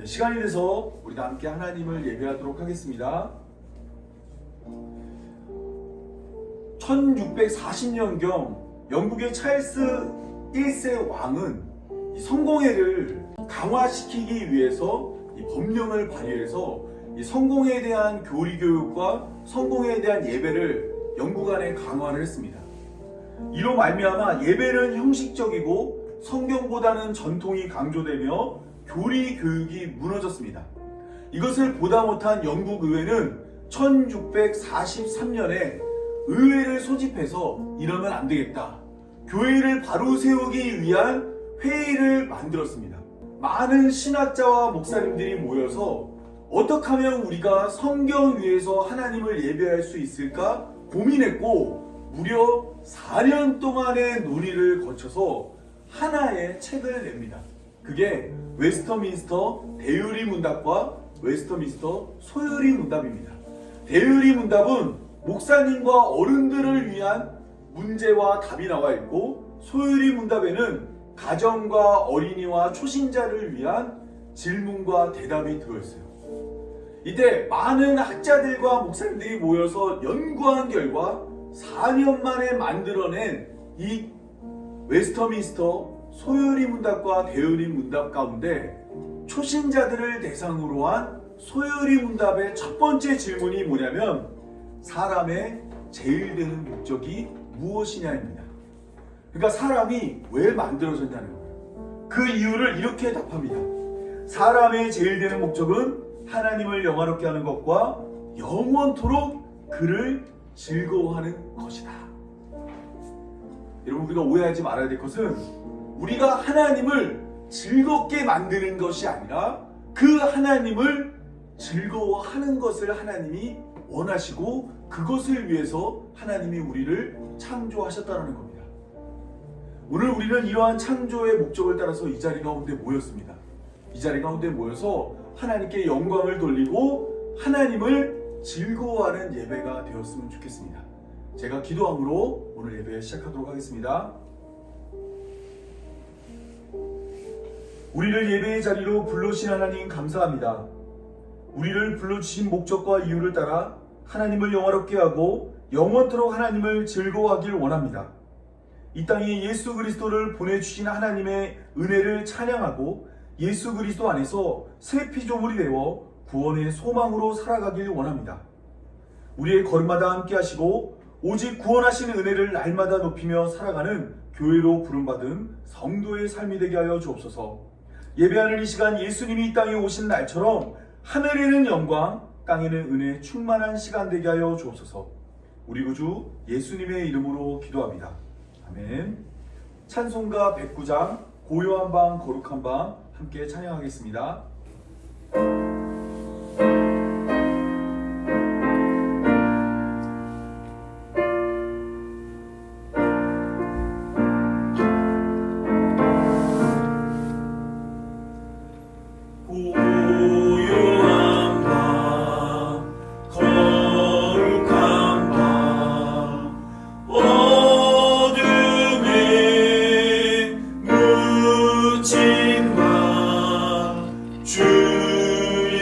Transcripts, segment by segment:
시간이 돼서 우리 다 함께 하나님을 예배하도록 하겠습니다. 1640년경 영국의 찰스 1세 왕은 이 성공회를 강화시키기 위해서 이 법령을 발의해서 이 성공회에 대한 교리 교육과 성공회에 대한 예배를 영국 안에 강화를 했습니다. 이로 말미암아 예배는 형식적이고 성경보다는 전통이 강조되며 교리 교육이 무너졌습니다. 이것을 보다 못한 영국 의회는 1643년에 의회를 소집해서 이러면 안 되겠다. 교회를 바로 세우기 위한 회의를 만들었습니다. 많은 신학자와 목사님들이 모여서 어떻게 하면 우리가 성경 위에서 하나님을 예배할 수 있을까 고민했고 무려 4년 동안의 논의를 거쳐서 하나의 책을 냅니다. 그게 웨스터민스터 대유리 문답과 웨스터민스터 소유리 문답입니다. 대유리 문답은 목사님과 어른들을 위한 문제와 답이 나와 있고, 소유리 문답에는 가정과 어린이와 초신자를 위한 질문과 대답이 들어있어요. 이때 많은 학자들과 목사님들이 모여서 연구한 결과 4년 만에 만들어낸 이 웨스터민스터 소유리 문답과 대유리 문답 가운데 초신자들을 대상으로 한 소유리 문답의 첫 번째 질문이 뭐냐면, 사람의 제일 되는 목적이 무엇이냐입니다. 그러니까 사람이 왜 만들어졌냐는 거예요. 그 이유를 이렇게 답합니다. 사람의 제일 되는 목적은 하나님을 영화롭게 하는 것과 영원토록 그를 즐거워하는 것이다. 여러분, 우리가 오해하지 말아야 될 것은 우리가 하나님을 즐겁게 만드는 것이 아니라 그 하나님을 즐거워하는 것을 하나님이 원하시고 그것을 위해서 하나님이 우리를 창조하셨다는 겁니다. 오늘 우리는 이러한 창조의 목적을 따라서 이 자리 가운데 모였습니다. 이 자리 가운데 모여서 하나님께 영광을 돌리고 하나님을 즐거워하는 예배가 되었으면 좋겠습니다. 제가 기도함으로 오늘 예배 시작하도록 하겠습니다. 우리를 예배의 자리로 불러주신 하나님 감사합니다. 우리를 불러주신 목적과 이유를 따라 하나님을 영화롭게 하고 영원토록 하나님을 즐거워하길 원합니다. 이 땅에 예수 그리스도를 보내주신 하나님의 은혜를 찬양하고 예수 그리스도 안에서 새 피조물이 되어 구원의 소망으로 살아가길 원합니다. 우리의 걸음마다 함께 하시고 오직 구원하시는 은혜를 날마다 높이며 살아가는 교회로 부름받은 성도의 삶이 되게 하여 주옵소서. 예배하는 이 시간 예수님이 이 땅에 오신 날처럼 하늘에는 영광, 땅에는 은혜 충만한 시간 되게 하여 주옵소서. 우리 구주 예수님의 이름으로 기도합니다. 아멘. 찬송가 109장 고요한 밤 거룩한 밤 함께 찬양하겠습니다. 묻힌 밤 주의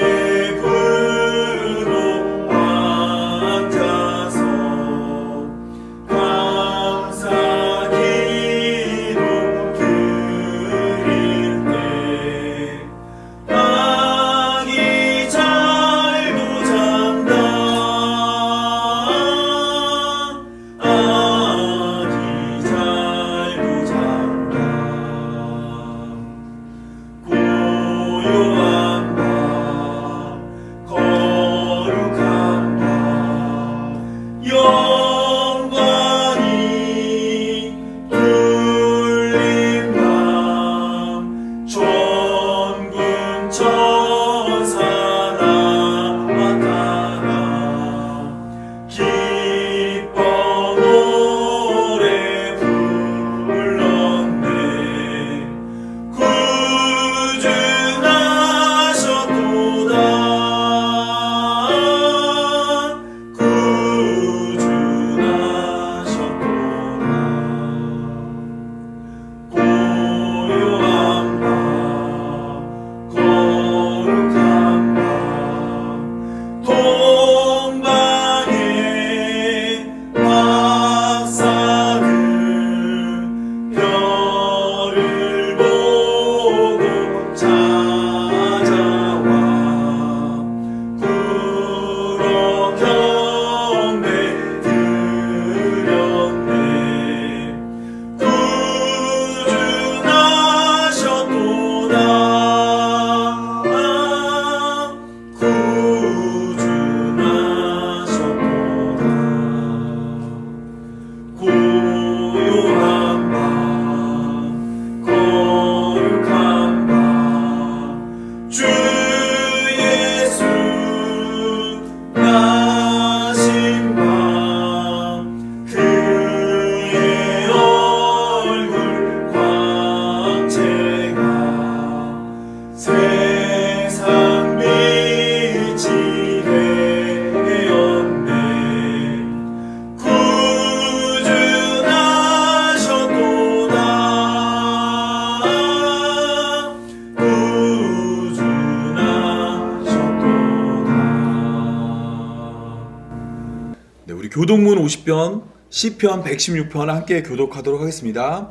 교독문 50편, 시편 116편 함께 교독하도록 하겠습니다.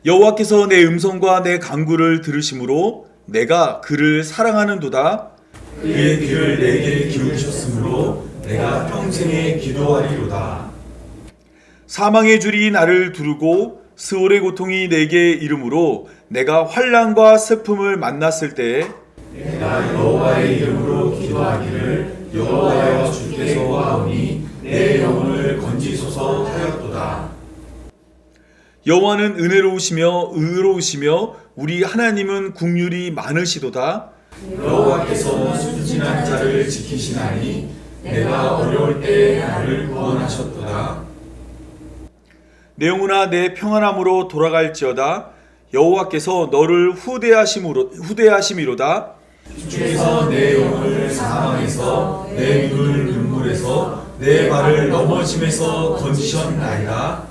여호와께서 내 음성과 내 간구를 들으심으로 내가 그를 사랑하는도다. 그의 귀를 내게 기울이셨으므로 내가 평생에 기도하리로다. 사망의 줄이 나를 두르고 스올의 고통이 내게 이름으로 내가 환난과 슬픔을 만났을 때에 내가 여호와의 이름으로 기도하기를 여호와여 주께서 하오니 내 영혼을 건지소서 하였도다. 여호와는 은혜로우시며 의로우시며 우리 하나님은 국률이 많으시도다. 여호와께서 순진한 자를 지키시나니 내가 어려울 때 나를 구원하셨도다. 내 영혼아 내 평안함으로 돌아갈지어다. 여호와께서 너를 후대하심이로다. 주께서 내 영혼을 사망에서 내 눈을 눈물에서 내 발을 넘어짐에서 건지셨나이다.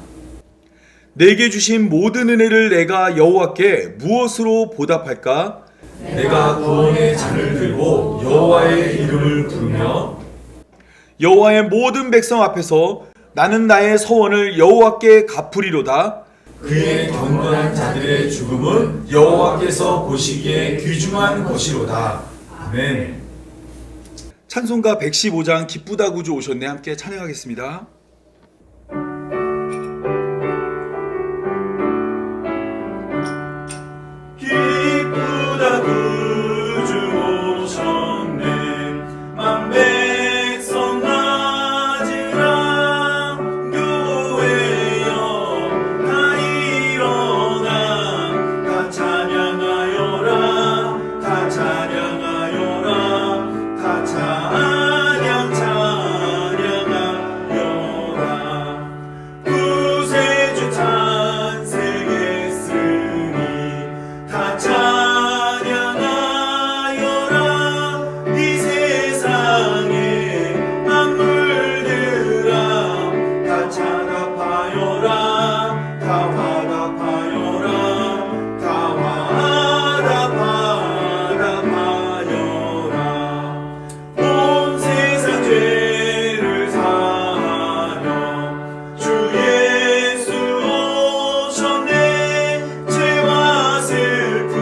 내게 주신 모든 은혜를 내가 여호와께 무엇으로 보답할까? 내가 구원의 잔을 들고 여호와의 이름을 부르며 여호와의 모든 백성 앞에서 나는 나의 서원을 여호와께 갚으리로다. 그의 경건한 자들의 죽음은 여호와께서 보시기에 귀중한 것이로다. 아멘. 찬송가 115장 기쁘다 구주 오셨네 함께 찬양하겠습니다. 기쁘다 구주 오셨네 만백성 맞으라 교회여 다 일어나 다 찬양하여라 다 찬양하여라 다 찬양하여라 구세주 탄생했으니 다 찬양하여라 이 세상의 만물들아 다 찬합하여라 다 화답하여라 다 화답하여라 온 세상 죄를 사하며 주 예수 오셨네 죄와 슬픔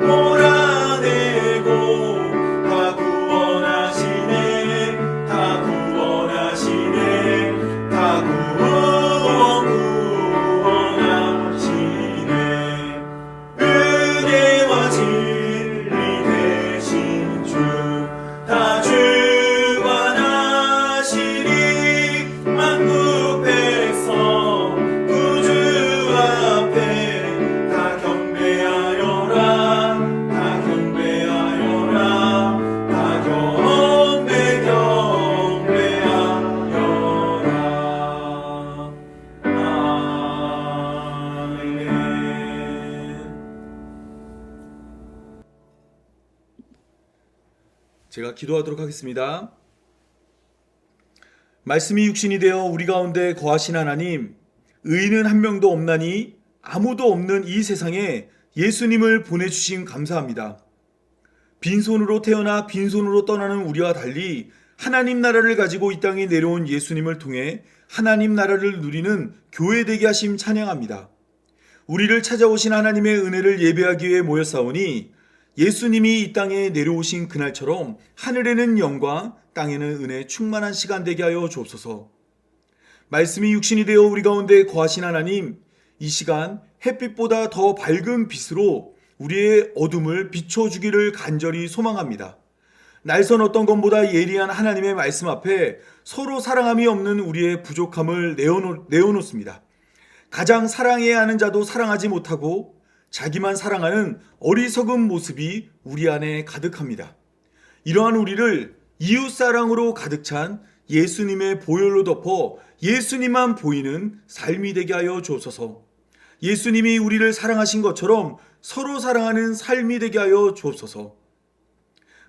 몰아내고 다 구원하시네 다 구원하시네 다 구원하시네 은혜와 진리 되신 주 다 주관하시리 만국 백성 구주 앞에 다 경배하여라 다 경배하여라 다 경배하여라. 아멘. 제가 기도하도록 하겠습니다. 말씀이 육신이 되어 우리 가운데 거하신 하나님, 의인은 한 명도 없나니 아무도 없는 이 세상에 예수님을 보내주신 감사합니다. 빈손으로 태어나 빈손으로 떠나는 우리와 달리 하나님 나라를 가지고 이 땅에 내려온 예수님을 통해 하나님 나라를 누리는 교회 되게 하심 찬양합니다. 우리를 찾아오신 하나님의 은혜를 예배하기 위해 모였사오니 예수님이 이 땅에 내려오신 그날처럼 하늘에는 영광, 땅에는 은혜 충만한 시간 되게 하여 주옵소서. 말씀이 육신이 되어 우리 가운데 거하신 하나님, 이 시간 햇빛보다 더 밝은 빛으로 우리의 어둠을 비춰주기를 간절히 소망합니다. 날선 어떤 것보다 예리한 하나님의 말씀 앞에 서로 사랑함이 없는 우리의 부족함을 내어놓습니다. 가장 사랑해야 하는 자도 사랑하지 못하고 자기만 사랑하는 어리석은 모습이 우리 안에 가득합니다. 이러한 우리를 이웃사랑으로 가득 찬 예수님의 보혈로 덮어 예수님만 보이는 삶이 되게 하여 주옵소서. 예수님이 우리를 사랑하신 것처럼 서로 사랑하는 삶이 되게 하여 주옵소서.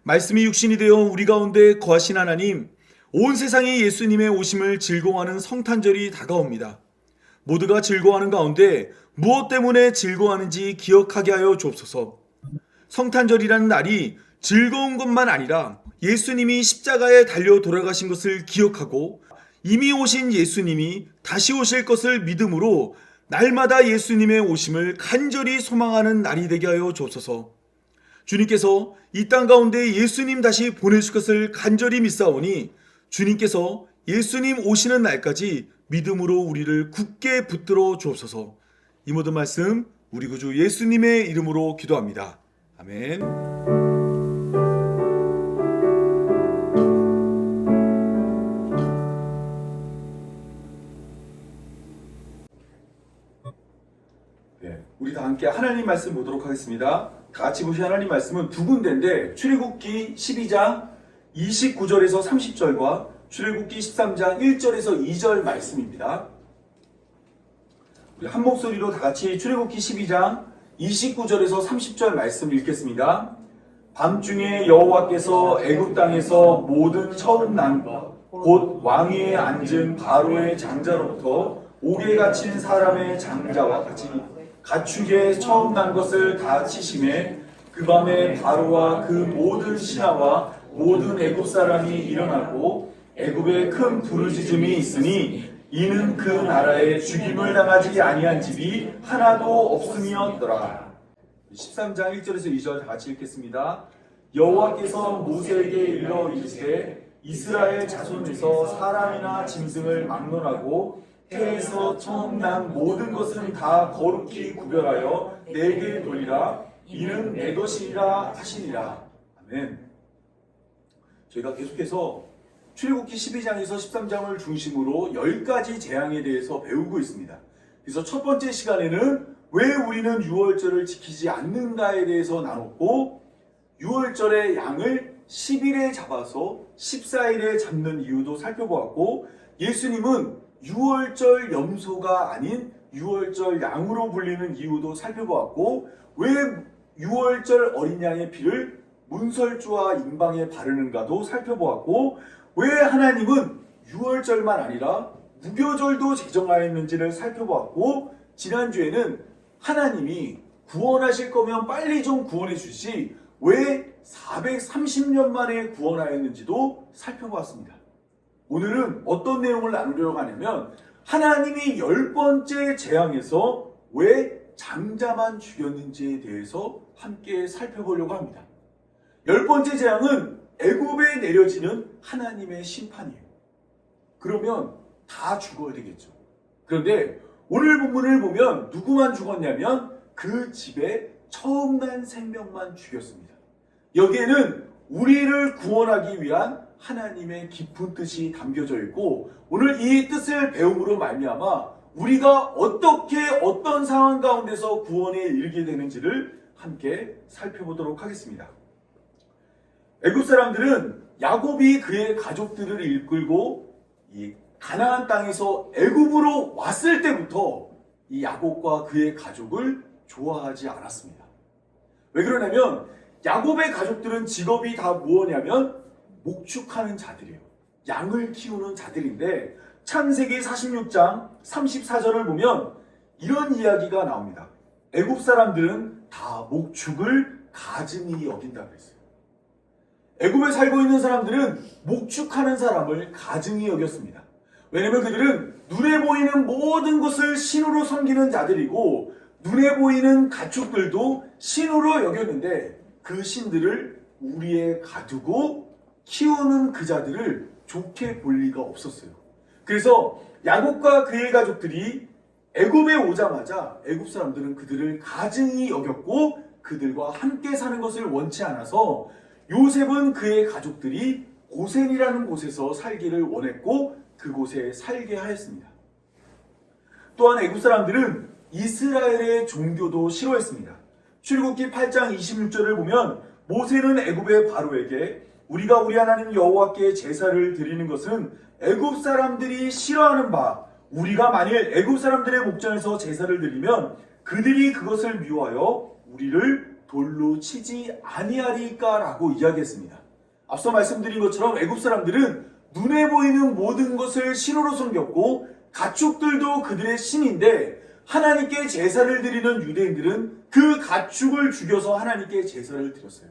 말씀이 육신이 되어 우리 가운데 거하신 하나님, 온 세상이 예수님의 오심을 즐거워하는 성탄절이 다가옵니다. 모두가 즐거워하는 가운데 무엇 때문에 즐거워하는지 기억하게 하여 주옵소서. 성탄절이라는 날이 즐거운 것만 아니라 예수님이 십자가에 달려 돌아가신 것을 기억하고 이미 오신 예수님이 다시 오실 것을 믿음으로 날마다 예수님의 오심을 간절히 소망하는 날이 되게 하여 주옵소서. 주님께서 이 땅 가운데 예수님 다시 보내실 것을 간절히 믿사오니 주님께서 예수님 오시는 날까지 믿음으로 우리를 굳게 붙들어 주옵소서. 이 모든 말씀 우리 구주 예수님의 이름으로 기도합니다. 아멘. 우리 다 함께 하나님 말씀 보도록 하겠습니다. 다 같이 보신 하나님 말씀은 두 군데인데 출애굽기 12장 29절에서 30절과 출애굽기 13장 1절에서 2절 말씀입니다. 우리 한 목소리로 다 같이 출애굽기 12장 29절에서 30절 말씀을 읽겠습니다. 밤중에 여호와께서 애굽 땅에서 모든 처음 난 것 곧 왕위에 앉은 바로의 장자로부터 옥에 갇힌 사람의 장자와 같이 가축에 처음 난 것을 다 치심에 그 밤에 바로와 그 모든 신하와 모든 애굽 사람이 일어나고 애굽에 큰 부르짖음이 있으니 이는 그 나라에 죽임을 당하지 아니한 집이 하나도 없음이었더라. 13장 1절에서 2절 다 같이 읽겠습니다. 여호와께서 모세에게 일러 이르시되 이스라엘 자손에서 사람이나 짐승을 막론하고 태에서 처음 난 모든 것은 다 거룩히 구별하여 내게 돌리라. 이는 내 것이라 하시니라. 아멘. 저희가 계속해서 출애굽기 12장에서 13장을 중심으로 10가지 재앙에 대해서 배우고 있습니다. 그래서 첫 번째 시간에는 왜 우리는 유월절을 지키지 않는가에 대해서 나눴고, 유월절의 양을 10일에 잡아서 14일에 잡는 이유도 살펴보았고, 예수님은 유월절 염소가 아닌 유월절 양으로 불리는 이유도 살펴보았고, 왜 유월절 어린 양의 피를 문설주와 임방에 바르는가도 살펴보았고, 왜 하나님은 유월절만 아니라 무교절도 제정하였는지를 살펴보았고, 지난주에는 하나님이 구원하실 거면 빨리 좀 구원해 주시 왜 430년 만에 구원하였는지도 살펴보았습니다. 오늘은 어떤 내용을 나누려고 하냐면 하나님이 10번째 재앙에서 왜 장자만 죽였는지에 대해서 함께 살펴보려고 합니다. 10번째 재앙은 애굽에 내려지는 하나님의 심판이에요. 그러면 다 죽어야 되겠죠. 그런데 오늘 본문을 보면 누구만 죽었냐면 그 집에 처음 난 생명만 죽였습니다. 여기에는 우리를 구원하기 위한 하나님의 깊은 뜻이 담겨져 있고, 오늘 이 뜻을 배움으로 말미암아 우리가 어떻게 어떤 상황 가운데서 구원에 이르게 되는지를 함께 살펴보도록 하겠습니다. 애굽 사람들은 야곱이 그의 가족들을 이끌고 이 가나안 땅에서 애굽으로 왔을 때부터 이 야곱과 그의 가족을 좋아하지 않았습니다. 왜 그러냐면 야곱의 가족들은 직업이 다 무엇이냐면 목축하는 자들이에요. 양을 키우는 자들인데 창세기 46장 34절을 보면 이런 이야기가 나옵니다. 애굽 사람들은 다 목축을 가증히 여긴다고 했어요. 애굽에 살고 있는 사람들은 목축하는 사람을 가증히 여겼습니다. 왜냐하면 그들은 눈에 보이는 모든 것을 신으로 섬기는 자들이고, 눈에 보이는 가축들도 신으로 여겼는데 그 신들을 우리에 가두고 키우는 그 자들을 좋게 볼 리가 없었어요. 그래서 야곱과 그의 가족들이 애굽에 오자마자 애굽 사람들은 그들을 가증히 여겼고 그들과 함께 사는 것을 원치 않아서 요셉은 그의 가족들이 고센이라는 곳에서 살기를 원했고 그곳에 살게 하였습니다. 또한 애굽 사람들은 이스라엘의 종교도 싫어했습니다. 출애굽기 8장 26절을 보면 모세는 애굽의 바로에게 우리가 우리 하나님 여호와께 제사를 드리는 것은 애굽 사람들이 싫어하는 바, 우리가 만일 애굽 사람들의 목전에서 제사를 드리면 그들이 그것을 미워하여 우리를 돌로 치지 아니하리까라고 이야기했습니다. 앞서 말씀드린 것처럼 애굽 사람들은 눈에 보이는 모든 것을 신으로 섬겼고 가축들도 그들의 신인데, 하나님께 제사를 드리는 유대인들은 그 가축을 죽여서 하나님께 제사를 드렸어요.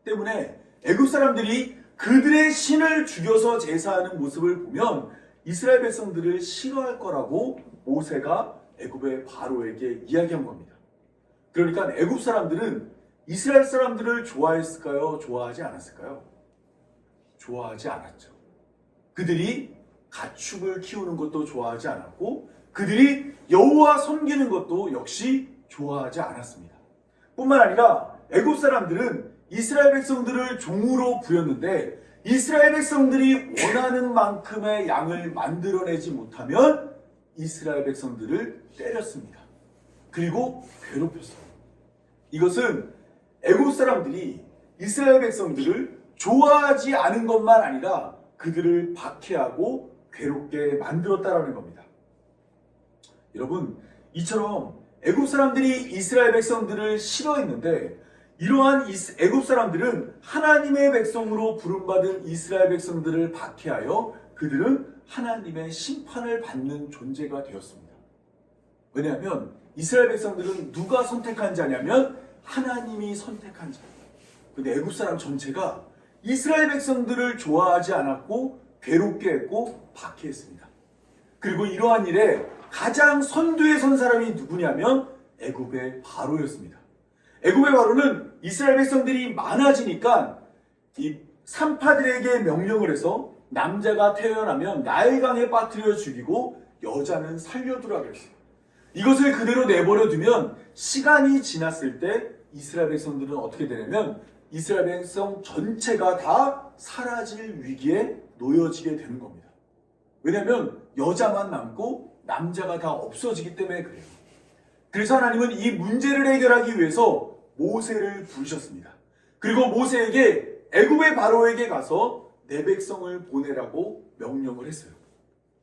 때문에 애굽 사람들이 그들의 신을 죽여서 제사하는 모습을 보면 이스라엘 백성들을 싫어할 거라고 모세가 애굽의 바로에게 이야기한 겁니다. 그러니까 애굽 사람들은 이스라엘 사람들을 좋아했을까요? 좋아하지 않았을까요? 좋아하지 않았죠. 그들이 가축을 키우는 것도 좋아하지 않았고 그들이 여호와 섬기는 것도 역시 좋아하지 않았습니다. 뿐만 아니라 애굽 사람들은 이스라엘 백성들을 종으로 부렸는데 이스라엘 백성들이 원하는 만큼의 양을 만들어내지 못하면 이스라엘 백성들을 때렸습니다. 그리고 괴롭혔어요. 이것은 애굽 사람들이 이스라엘 백성들을 좋아하지 않은 것만 아니라 그들을 박해하고 괴롭게 만들었다라는 겁니다. 여러분, 이처럼 애굽 사람들이 이스라엘 백성들을 싫어했는데 이러한 애굽 사람들은 하나님의 백성으로 부름받은 이스라엘 백성들을 박해하여 그들은 하나님의 심판을 받는 존재가 되었습니다. 왜냐하면 이스라엘 백성들은 누가 선택한 자냐면 하나님이 선택한 자예요. 근데 애굽 사람 전체가 이스라엘 백성들을 좋아하지 않았고 괴롭게 했고 박해했습니다. 그리고 이러한 일에 가장 선두에 선 사람이 누구냐면 애굽의 바로였습니다. 애굽의 바로는 이스라엘 백성들이 많아지니까 이 산파들에게 명령을 해서 남자가 태어나면 나일강에 빠뜨려 죽이고 여자는 살려두라 그랬어요. 이것을 그대로 내버려 두면 시간이 지났을 때 이스라엘 백성들은 어떻게 되냐면 이스라엘 백성 전체가 다 사라질 위기에 놓여지게 되는 겁니다. 왜냐하면 여자만 남고 남자가 다 없어지기 때문에 그래요. 그래서 하나님은 이 문제를 해결하기 위해서 모세를 부르셨습니다. 그리고 모세에게 애굽의 바로에게 가서 내 백성을 보내라고 명령을 했어요.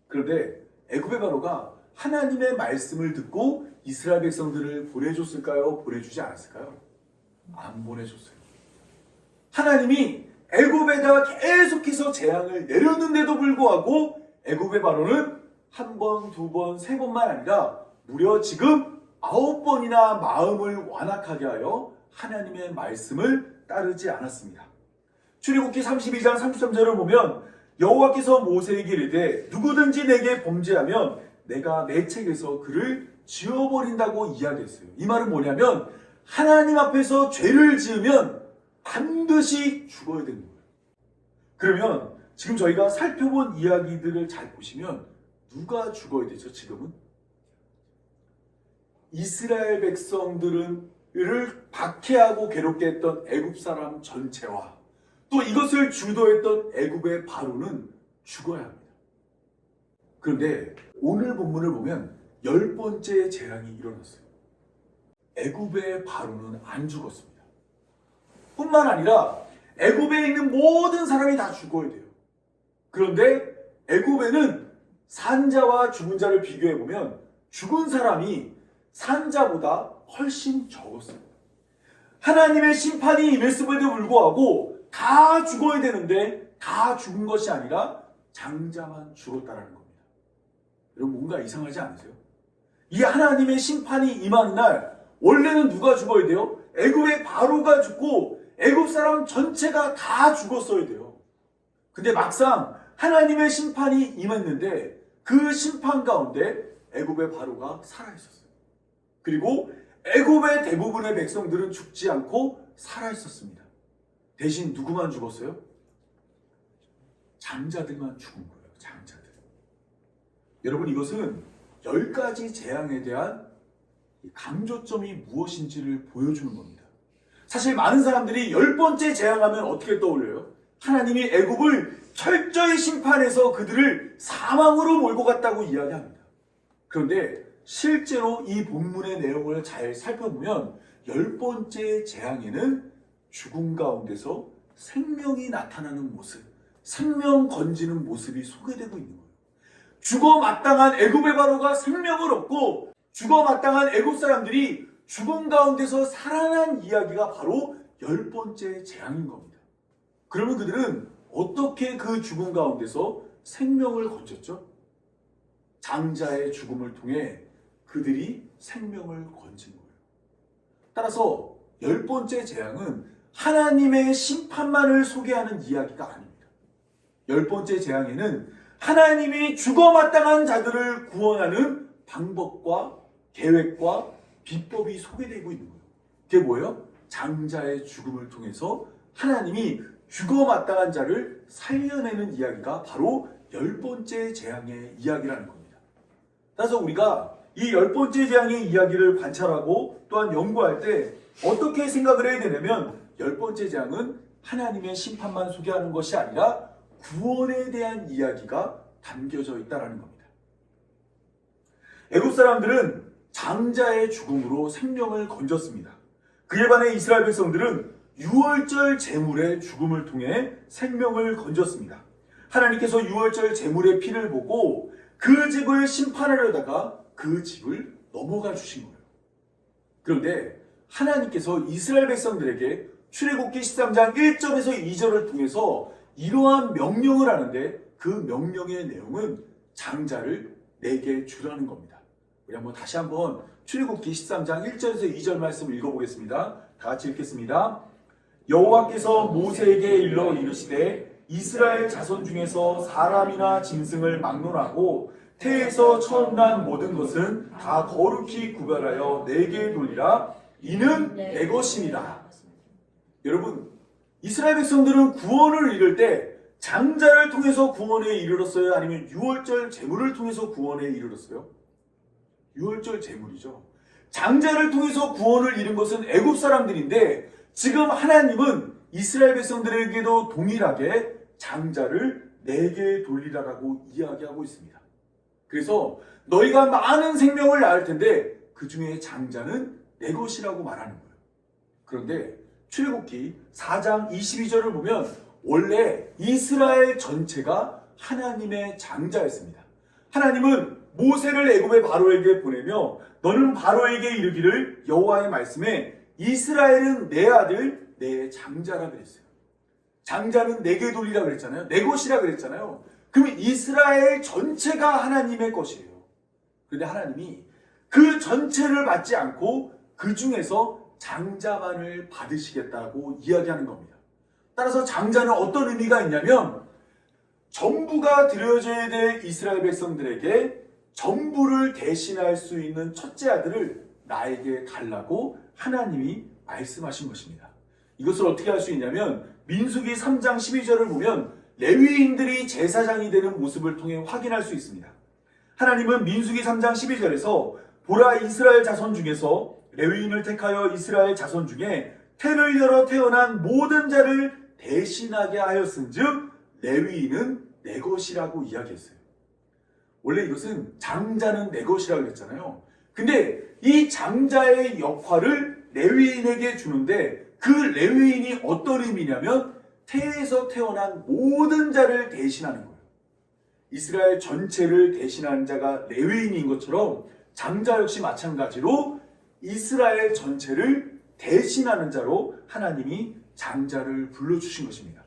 그런데 애굽의 바로가 하나님의 말씀을 듣고 이스라엘 백성들을 보내줬을까요? 보내주지 않았을까요? 안 보내줬어요. 하나님이 애굽에다 계속해서 재앙을 내렸는데도 불구하고 애굽의 바로는 한 번, 두 번, 세 번만 아니라 무려 지금 9번이나 마음을 완악하게 하여 하나님의 말씀을 따르지 않았습니다. 출애굽기 32장 33절을 보면 여호와께서 모세에게 이르되 누구든지 내게 범죄하면 내가 내 책에서 그를 지워버린다고 이야기했어요. 이 말은 뭐냐면 하나님 앞에서 죄를 지으면 반드시 죽어야 되는 거예요. 그러면 지금 저희가 살펴본 이야기들을 잘 보시면 누가 죽어야 되죠? 지금은 이스라엘 백성들을 박해하고 괴롭게 했던 애굽 사람 전체와 또 이것을 주도했던 애굽의 바로는 죽어야 합니다. 그런데 오늘 본문을 보면 10번째 재앙이 일어났어요. 애굽의 바로는 안 죽었습니다. 뿐만 아니라 애굽에 있는 모든 사람이 다 죽어야 돼요. 그런데 애굽에는 산자와 죽은 자를 비교해 보면 죽은 사람이 산자보다 훨씬 적었어요. 하나님의 심판이 임했음에도 불구하고 다 죽어야 되는데 다 죽은 것이 아니라 장자만 죽었다라는 겁니다. 여러분 뭔가 이상하지 않으세요? 이 하나님의 심판이 임하는 날 원래는 누가 죽어야 돼요? 애굽의 바로가 죽고 애굽 사람 전체가 다 죽었어야 돼요. 근데 막상 하나님의 심판이 임했는데 그 심판 가운데 애굽의 바로가 살아있었어요. 그리고 애굽의 대부분의 백성들은 죽지 않고 살아있었습니다. 대신 누구만 죽었어요? 장자들만 죽은 거예요. 장자들. 여러분 이것은 10가지 재앙에 대한 강조점이 무엇인지를 보여주는 겁니다. 사실 많은 사람들이 10번째 재앙하면 어떻게 떠올려요? 하나님이 애굽을 철저히 심판해서 그들을 사망으로 몰고 갔다고 이야기합니다. 그런데 실제로 이 본문의 내용을 잘 살펴보면 10번째 재앙에는 죽음 가운데서 생명이 나타나는 모습, 생명 건지는 모습이 소개되고 있는 거예요. 죽어 마땅한 애굽의 바로가 생명을 얻고 죽어 마땅한 애굽 사람들이 죽음 가운데서 살아난 이야기가 바로 10번째 재앙인 겁니다. 그러면 그들은 어떻게 그 죽음 가운데서 생명을 건졌죠? 장자의 죽음을 통해 그들이 생명을 건진 거예요. 따라서 10번째 재앙은 하나님의 심판만을 소개하는 이야기가 아닙니다. 10번째 재앙에는 하나님이 죽어마땅한 자들을 구원하는 방법과 계획과 비법이 소개되고 있는 거예요. 그게 뭐예요? 장자의 죽음을 통해서 하나님이 죽어마땅한 자를 살려내는 이야기가 바로 10번째 재앙의 이야기라는 겁니다. 따라서 우리가 이 10번째 재앙의 이야기를 관찰하고 또한 연구할 때 어떻게 생각을 해야 되냐면 10번째 재앙은 하나님의 심판만 소개하는 것이 아니라 구원에 대한 이야기가 담겨져 있다는 겁니다. 애굽 사람들은 장자의 죽음으로 생명을 건졌습니다. 그에 반해 이스라엘 백성들은 유월절 제물의 죽음을 통해 생명을 건졌습니다. 하나님께서 유월절 제물의 피를 보고 그 집을 심판하려다가 그 집을 넘어가 주신 거예요. 그런데 하나님께서 이스라엘 백성들에게 출애굽기 13장 1절에서 2절을 통해서 이러한 명령을 하는데 그 명령의 내용은 장자를 내게 주라는 겁니다. 우리 다시 한번 출애굽기 13장 1절에서 2절 말씀을 읽어보겠습니다. 다 같이 읽겠습니다. 여호와께서 모세에게 일러 이르시되 이스라엘 자손 중에서 사람이나 짐승을 막론하고 태에서 처음 난 모든 것은 다 거룩히 구별하여 내게 돌리라. 이는 내 것이니라. 여러분, 이스라엘 백성들은 구원을 이룰 때 장자를 통해서 구원에 이르렀어요? 아니면 유월절 제물을 통해서 구원에 이르렀어요? 유월절 제물이죠. 장자를 통해서 구원을 이룬 것은 애굽 사람들인데 지금 하나님은 이스라엘 백성들에게도 동일하게 장자를 내게 돌리라라고 이야기하고 있습니다. 그래서 너희가 많은 생명을 낳을 텐데 그 중에 장자는 내 것이라고 말하는 거예요. 그런데 출애굽기 4장 22절을 보면 원래 이스라엘 전체가 하나님의 장자였습니다. 하나님은 모세를 애굽의 바로에게 보내며 너는 바로에게 이르기를 여호와의 말씀에 이스라엘은 내 아들 내 장자라 그랬어요. 장자는 내게 돌리라 그랬잖아요. 내 것이라 그랬잖아요. 그러면 이스라엘 전체가 하나님의 것이에요. 그런데 하나님이 그 전체를 받지 않고 그 중에서 장자만을 받으시겠다고 이야기하는 겁니다. 따라서 장자는 어떤 의미가 있냐면 전부가 드려져야 될 이스라엘 백성들에게 전부를 대신할 수 있는 첫째 아들을 나에게 달라고 하나님이 말씀하신 것입니다. 이것을 어떻게 할 수 있냐면 민수기 3장 12절을 보면 레위인들이 제사장이 되는 모습을 통해 확인할 수 있습니다. 하나님은 민수기 3장 12절에서 보라 이스라엘 자손 중에서 레위인을 택하여 이스라엘 자손 중에 태를 열어 태어난 모든 자를 대신하게 하였은즉 레위인은 내 것이라고 이야기했어요. 원래 이것은 장자는 내 것이라고 했잖아요. 근데 이 장자의 역할을 레위인에게 주는데 그 레위인이 어떤 의미냐면 태에서 태어난 모든 자를 대신하는 거예요. 이스라엘 전체를 대신하는 자가 레위인인 것처럼 장자 역시 마찬가지로 이스라엘 전체를 대신하는 자로 하나님이 장자를 불러주신 것입니다.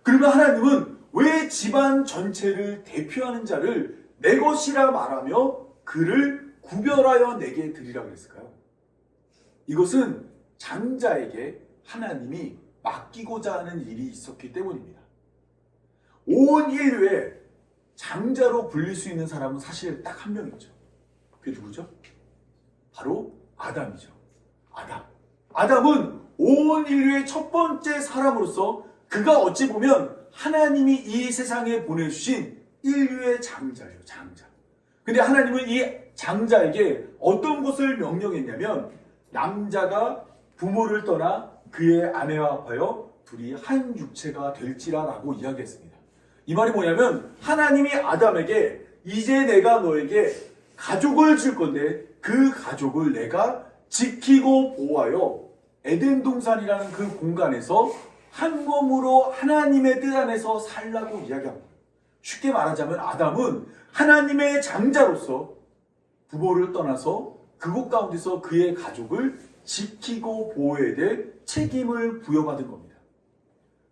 그러면 하나님은 왜 집안 전체를 대표하는 자를 내 것이라 말하며 그를 구별하여 내게 드리라고 했을까요? 이것은 장자에게 하나님이 맡기고자 하는 일이 있었기 때문입니다. 온 인류에 장자로 불릴 수 있는 사람은 사실 딱 한 명이죠. 그게 누구죠? 바로 아담이죠. 아담은 온 인류의 첫 번째 사람으로서 그가 어찌 보면 하나님이 이 세상에 보내주신 인류의 장자예요. 장자. 근데 하나님은 이 장자에게 어떤 것을 명령했냐면 남자가 부모를 떠나 그의 아내와 합하여 둘이 한 육체가 될지라라고 이야기했습니다. 이 말이 뭐냐면 하나님이 아담에게 이제 내가 너에게 가족을 줄 건데 그 가족을 내가 지키고 보호하여 에덴 동산이라는 그 공간에서 한 몸으로 하나님의 뜻 안에서 살라고 이야기합니다. 쉽게 말하자면 아담은 하나님의 장자로서 부모를 떠나서 그곳 가운데서 그의 가족을 지키고 보호해야 될 책임을 부여받은 겁니다.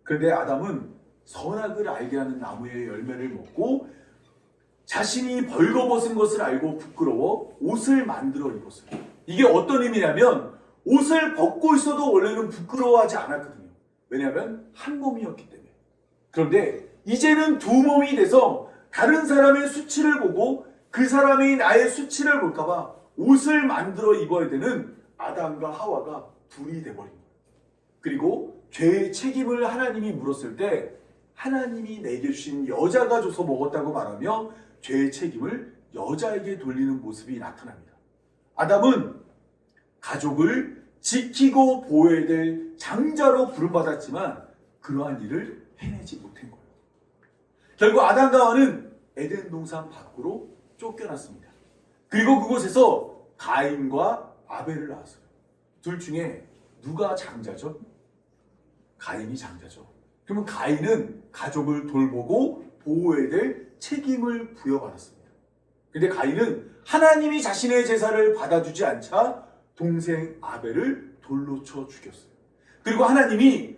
그런데 아담은 선악을 알게 하는 나무의 열매를 먹고 자신이 벌거벗은 것을 알고 부끄러워 옷을 만들어 입었어요. 이게 어떤 의미냐면 옷을 벗고 있어도 원래는 부끄러워하지 않았거든요. 왜냐하면 한 몸이었기 때문에. 그런데 이제는 두 몸이 돼서 다른 사람의 수치를 보고 그 사람이 나의 수치를 볼까봐 옷을 만들어 입어야 되는 아담과 하와가 둘이 돼버린 거예요. 그리고 죄의 책임을 하나님이 물었을 때 하나님이 내게 주신 여자가 줘서 먹었다고 말하며 죄의 책임을 여자에게 돌리는 모습이 나타납니다. 아담은 가족을 지키고 보호해야 될 장자로 부름받았지만 그러한 일을 해내지 못한 거예요. 결국 아담과 하와는 에덴 동산 밖으로 쫓겨났습니다. 그리고 그곳에서 가인과 아벨을 낳았어요. 둘 중에 누가 장자죠? 가인이 장자죠. 그러면 가인은 가족을 돌보고 보호해야 될 책임을 부여받았습니다. 근데 가인은 하나님이 자신의 제사를 받아주지 않자 동생 아벨을 돌로 쳐 죽였어요. 그리고 하나님이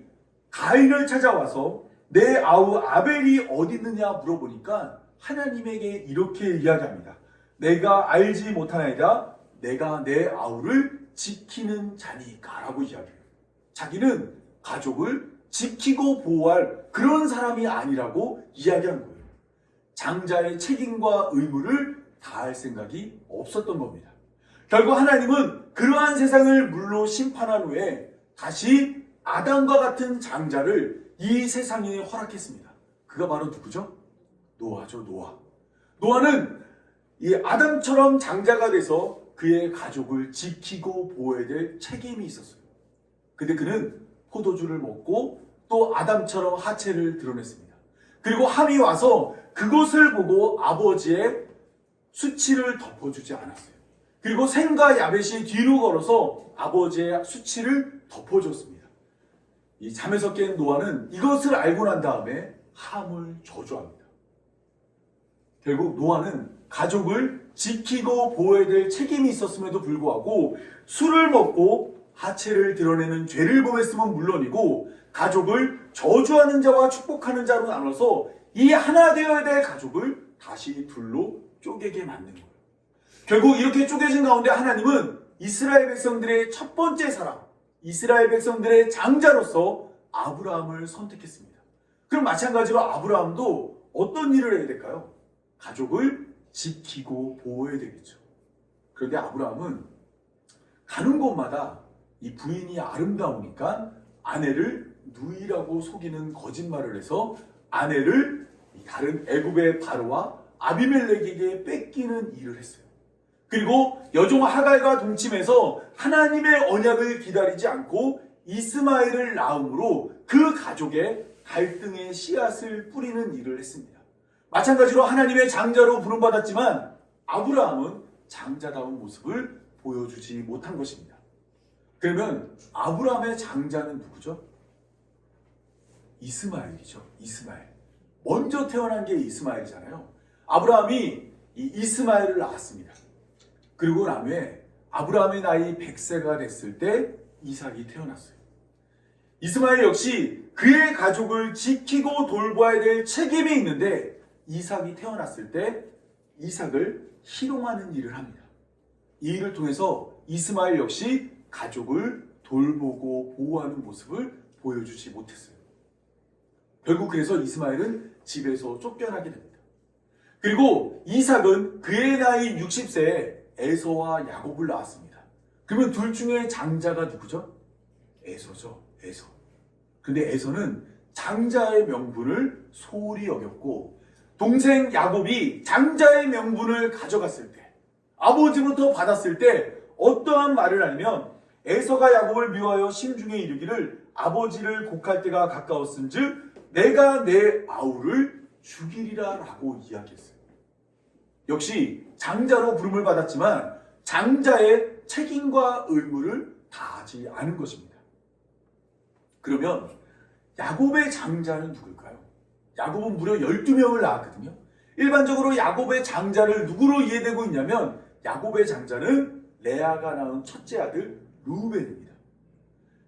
가인을 찾아와서 내 아우 아벨이 어디 있느냐 물어보니까 하나님에게 이렇게 이야기합니다. 내가 알지 못하나이다. 내가 내 아우를 지키는 자니까 라고 이야기해요. 자기는 가족을 지키고 보호할 그런 사람이 아니라고 이야기한 거예요. 장자의 책임과 의무를 다할 생각이 없었던 겁니다. 결국 하나님은 그러한 세상을 물로 심판한 후에 다시 아담과 같은 장자를 이 세상에 허락했습니다. 그가 바로 누구죠? 노아죠, 노아. 노아는 이 아담처럼 장자가 돼서 그의 가족을 지키고 보호해야 될 책임이 있었어요. 근데 그는 포도주를 먹고 또 아담처럼 하체를 드러냈습니다. 그리고 함이 와서 그것을 보고 아버지의 수치를 덮어주지 않았어요. 그리고 셈과 야벳이 뒤로 걸어서 아버지의 수치를 덮어줬습니다. 이 잠에서 깬 노아는 이것을 알고 난 다음에 함을 저주합니다. 결국 노아는 가족을 지키고 보호해야 될 책임이 있었음에도 불구하고 술을 먹고 하체를 드러내는 죄를 범했음은 물론이고 가족을 저주하는 자와 축복하는 자로 나눠서 이 하나 되어야 될 가족을 다시 둘로 쪼개게 만든 거예요. 결국 이렇게 쪼개진 가운데 하나님은 이스라엘 백성들의 첫 번째 사람, 이스라엘 백성들의 장자로서 아브라함을 선택했습니다. 그럼 마찬가지로 아브라함도 어떤 일을 해야 될까요? 가족을 지키고 보호해야 되겠죠. 그런데 아브라함은 가는 곳마다 이 부인이 아름다우니까 아내를 누이라고 속이는 거짓말을 해서 아내를 다른 애굽의 바로와 아비멜렉에게 뺏기는 일을 했어요. 그리고 여종 하갈과 동침해서 하나님의 언약을 기다리지 않고 이스마엘을 낳음으로 그 가족의 갈등의 씨앗을 뿌리는 일을 했습니다. 마찬가지로 하나님의 장자로 부름받았지만 아브라함은 장자다운 모습을 보여주지 못한 것입니다. 그러면 아브라함의 장자는 누구죠? 이스마엘이죠. 이스마엘. 먼저 태어난 게 이스마엘이잖아요. 아브라함이 이 이스마엘을 낳았습니다. 그리고 난 후에 아브라함의 나이 100세가 됐을 때 이삭이 태어났어요. 이스마엘 역시 그의 가족을 지키고 돌봐야 될 책임이 있는데 이삭이 태어났을 때 이삭을 희롱하는 일을 합니다. 이 일을 통해서 이스마엘 역시 가족을 돌보고 보호하는 모습을 보여주지 못했어요. 결국 그래서 이스마엘은 집에서 쫓겨나게 됩니다. 그리고 이삭은 그의 나이 60세에 에서와 야곱을 낳았습니다. 그러면 둘 중에 장자가 누구죠? 에서죠. 에서. 근데 에서는 장자의 명분을 소홀히 여겼고 동생 야곱이 장자의 명분을 가져갔을 때 아버지부터 받았을 때 어떠한 말을 하냐면 에서가 야곱을 미워하여 심중에 이르기를 아버지를 곡할 때가 가까웠은즉 내가 내 아우를 죽이리라 라고 이야기했어요. 역시 장자로 부름을 받았지만 장자의 책임과 의무를 다하지 않은 것입니다. 그러면 야곱의 장자는 누굴까요? 야곱은 무려 12명을 낳았거든요. 일반적으로 야곱의 장자를 누구로 이해되고 있냐면 야곱의 장자는 레아가 낳은 첫째 아들 르우벤입니다.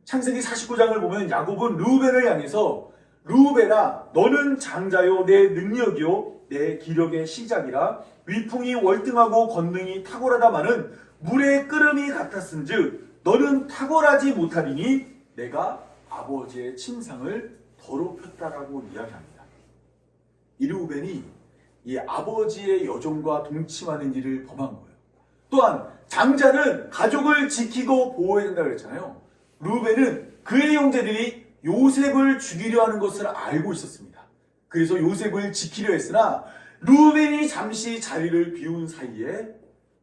창세기 49장을 보면 야곱은 르우벤을 향해서 르우벤아 너는 장자요 내 능력이요 내 기력의 시작이라 위풍이 월등하고 권능이 탁월하다마는 물의 끓음이 같았은즉 너는 탁월하지 못하리니 내가 아버지의 침상을 더럽혔다라고 이야기합니다. 이 르우벤이 이 아버지의 여종과 동침하는 일을 범한 거예요. 또한 장자는 가족을 지키고 보호해야 된다고 그랬잖아요. 르우벤은 그의 형제들이 요셉을 죽이려 하는 것을 알고 있었습니다. 그래서 요셉을 지키려 했으나 르우벤이 잠시 자리를 비운 사이에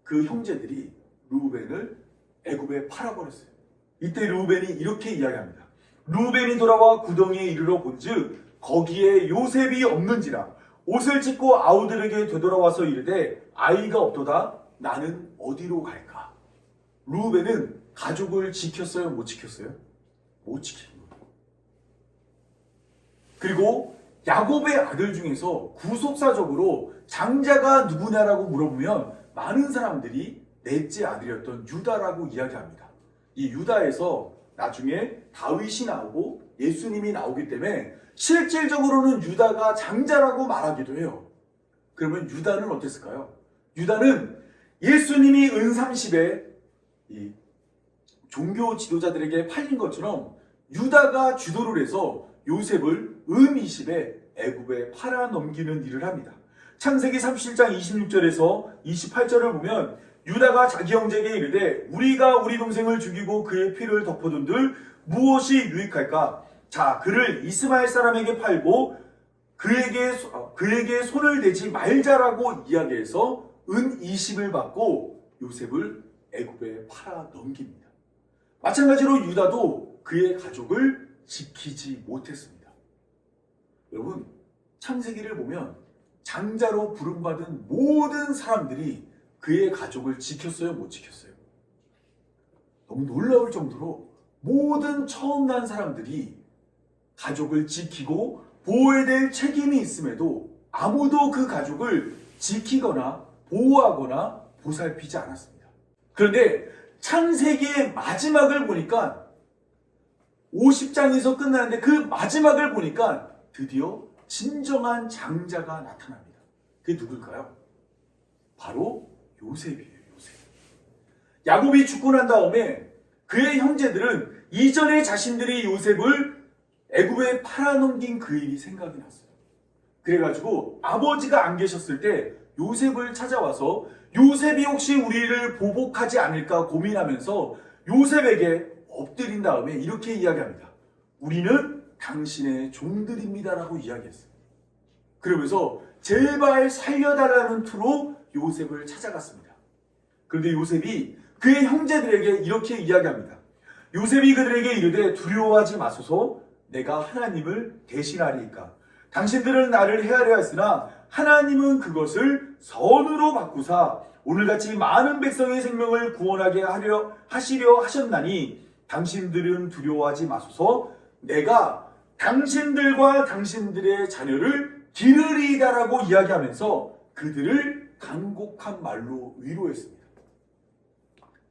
그 형제들이 르우벤을 애굽에 팔아버렸어요. 이때 르우벤이 이렇게 이야기합니다. 르우벤이 돌아와 구덩이에 이르러 본즉 거기에 요셉이 없는지라 옷을 찢고 아우들에게 되돌아와서 이르되 아이가 없도다. 나는 어디로 갈까? 르우벤은 가족을 지켰어요? 못 지켰어요? 못 지킨 거예요. 그리고 야곱의 아들 중에서 구속사적으로 장자가 누구냐라고 물어보면 많은 사람들이 넷째 아들이었던 유다라고 이야기합니다. 이 유다에서 나중에 다윗이 나오고 예수님이 나오기 때문에 실질적으로는 유다가 장자라고 말하기도 해요. 그러면 유다는 어땠을까요? 유다는 예수님이 은30에 이 종교 지도자들에게 팔린 것처럼 유다가 주도를 해서 요셉을 은20에 애굽에 팔아넘기는 일을 합니다. 창세기 37장 26절에서 28절을 보면 유다가 자기 형제에게 이르되 우리가 우리 동생을 죽이고 그의 피를 덮어둔들 무엇이 유익할까? 자, 그를 이스마엘 사람에게 팔고 그에게 손을 대지 말자라고 이야기해서 은20을 받고 요셉을 애굽에 팔아 넘깁니다. 마찬가지로 유다도 그의 가족을 지키지 못했습니다. 여러분, 창세기를 보면 장자로 부름받은 모든 사람들이 그의 가족을 지켰어요? 못 지켰어요? 너무 놀라울 정도로 모든 처음 난 사람들이 가족을 지키고 보호해야 될 책임이 있음에도 아무도 그 가족을 지키거나 보호하거나 보살피지 않았습니다. 그런데 창세기의 마지막을 보니까 50장에서 끝나는데 그 마지막을 보니까 드디어 진정한 장자가 나타납니다. 그게 누굴까요? 바로 요셉이에요. 요셉. 야곱이 죽고 난 다음에 그의 형제들은 이전에 자신들이 요셉을 애굽에 팔아넘긴 그 일이 생각이 났어요. 그래가지고 아버지가 안 계셨을 때 요셉을 찾아와서 요셉이 혹시 우리를 보복하지 않을까 고민하면서 요셉에게 엎드린 다음에 이렇게 이야기합니다. 우리는 당신의 종들입니다라고 이야기했어요. 그러면서 제발 살려달라는 투로 요셉을 찾아갔습니다. 그런데 요셉이 그의 형제들에게 이렇게 이야기합니다. 요셉이 그들에게 이르되 두려워하지 마소서 내가 하나님을 대신하리이까. 당신들은 나를 헤아려 했으나 하나님은 그것을 선으로 바꾸사 오늘같이 많은 백성의 생명을 구원하게 하시려 하셨나니 당신들은 두려워하지 마소서 내가 당신들과 당신들의 자녀를 기르리이다라고 이야기하면서 그들을 간곡한 말로 위로했습니다.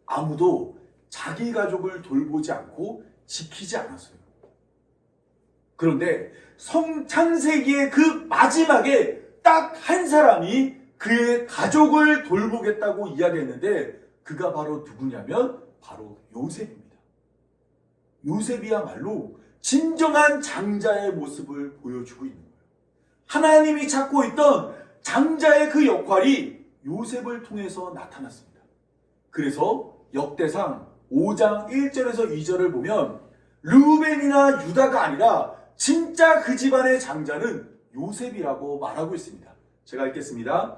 아무도 자기 가족을 돌보지 않고 지키지 않았어요. 그런데 창세기의 그 마지막에 딱 한 사람이 그의 가족을 돌보겠다고 이야기했는데 그가 바로 누구냐면 바로 요셉입니다. 요셉이야말로 진정한 장자의 모습을 보여주고 있는 거예요. 하나님이 찾고 있던 장자의 그 역할이 요셉을 통해서 나타났습니다. 그래서 역대상 5장 1절에서 2절을 보면 르우벤이나 유다가 아니라 진짜 그 집안의 장자는 요셉이라고 말하고 있습니다. 제가 읽겠습니다.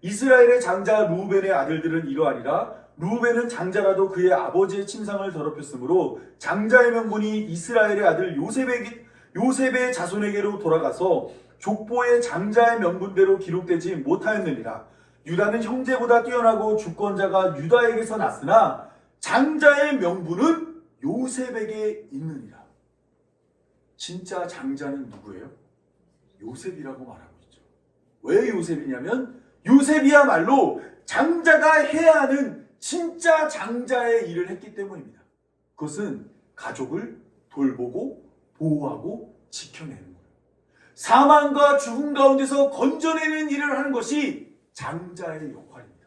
이스라엘의 장자 르우벤의 아들들은 이러하니라. 르우벤은 장자라도 그의 아버지의 침상을 더럽혔으므로 장자의 명분이 이스라엘의 아들 요셉의 자손에게로 돌아가서 족보의 장자의 명분대로 기록되지 못하였느니라. 유다는 형제보다 뛰어나고 주권자가 유다에게서 났으나 장자의 명분은 요셉에게 있느니라. 진짜 장자는 누구예요? 요셉이라고 말하고 있죠. 왜 요셉이냐면 요셉이야말로 장자가 해야 하는 진짜 장자의 일을 했기 때문입니다. 그것은 가족을 돌보고 보호하고 지켜내는 거예요. 사망과 죽음 가운데서 건져내는 일을 하는 것이 장자의 역할입니다.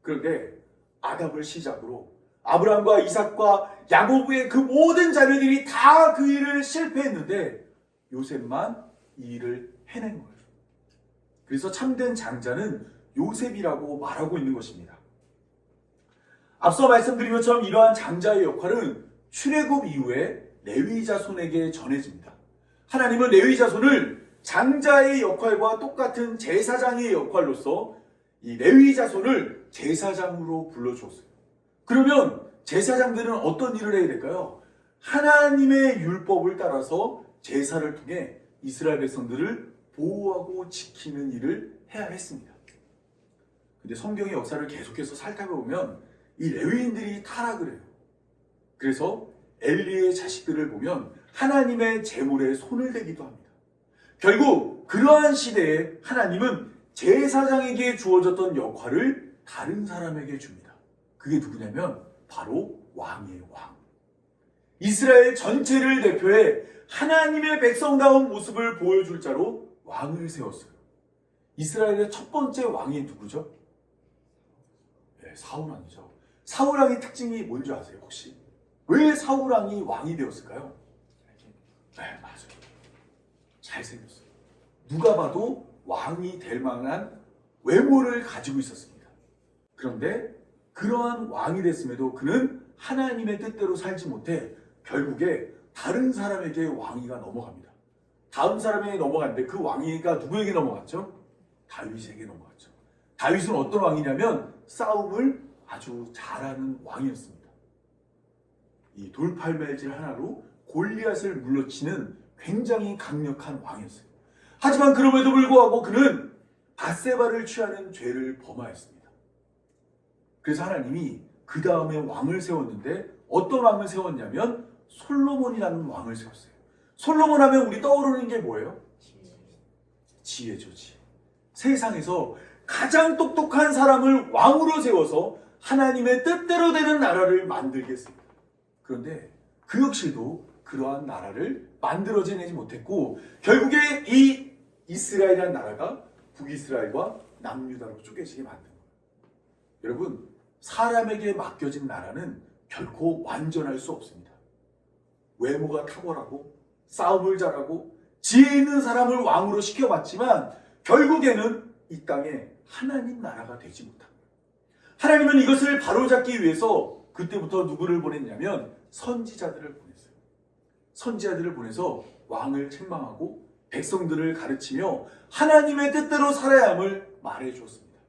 그런데 아담을 시작으로 아브라함과 이삭과 야곱의 그 모든 자녀들이 다 그 일을 실패했는데 요셉만 이 일을 해낸 거예요. 그래서 참된 장자는 요셉이라고 말하고 있는 것입니다. 앞서 말씀드린 것처럼 이러한 장자의 역할은 출애굽 이후에 레위 자손에게 전해집니다. 하나님은 레위 자손을 장자의 역할과 똑같은 제사장의 역할로서 이 레위 자손을 제사장으로 불러주었어요. 그러면 제사장들은 어떤 일을 해야 될까요? 하나님의 율법을 따라서 제사를 통해 이스라엘 백성들을 보호하고 지키는 일을 해야 했습니다. 근데 성경의 역사를 계속해서 살펴보면 이 레위인들이 타락을 해요. 그래서 엘리의 자식들을 보면 하나님의 제물에 손을 대기도 합니다. 결국 그러한 시대에 하나님은 제사장에게 주어졌던 역할을 다른 사람에게 줍니다. 그게 누구냐면 바로 왕이에요, 왕. 이스라엘 전체를 대표해 하나님의 백성다운 모습을 보여줄 자로 왕을 세웠어요. 이스라엘의 첫 번째 왕이 누구죠? 네, 사울왕이죠. 사울왕의 특징이 뭔지 아세요, 혹시? 왜 사울왕이 왕이 되었을까요? 네, 맞아요. 잘생겼어요. 누가 봐도 왕이 될 만한 외모를 가지고 있었습니다. 그런데 그러한 왕이 됐음에도 그는 하나님의 뜻대로 살지 못해 결국에 다른 사람에게 왕위가 넘어갑니다. 다음 사람에게 넘어갔는데 그 왕위가 누구에게 넘어갔죠? 다윗에게 넘어갔죠. 다윗은 어떤 왕이냐면 싸움을 아주 잘하는 왕이었습니다. 이 돌팔매질 하나로 골리앗을 물러치는 굉장히 강력한 왕이었어요. 하지만 그럼에도 불구하고 그는 밧세바를 취하는 죄를 범하였습니다. 그래서 하나님이 그 다음에 왕을 세웠는데 어떤 왕을 세웠냐면 솔로몬이라는 왕을 세웠어요. 솔로몬 하면 우리 떠오르는 게 뭐예요? 지혜죠, 지혜. 세상에서 가장 똑똑한 사람을 왕으로 세워서 하나님의 뜻대로 되는 나라를 만들겠습니다. 그런데 그 역시도 그러한 나라를 만들어내지 못했고 결국에 이 이스라엘이라는 나라가 북이스라엘과 남유다로 쪼개지게 만든 거예요. 여러분, 사람에게 맡겨진 나라는 결코 완전할 수 없습니다. 외모가 탁월하고 싸움을 잘하고 지혜 있는 사람을 왕으로 시켜봤지만 결국에는 이 땅에 하나님 나라가 되지 못한 거예요. 하나님은 이것을 바로잡기 위해서 그때부터 누구를 보냈냐면 선지자들을 보냈어요. 선지자들을 보내서 왕을 책망하고 백성들을 가르치며 하나님의 뜻대로 살아야 함을 말해주었습니다.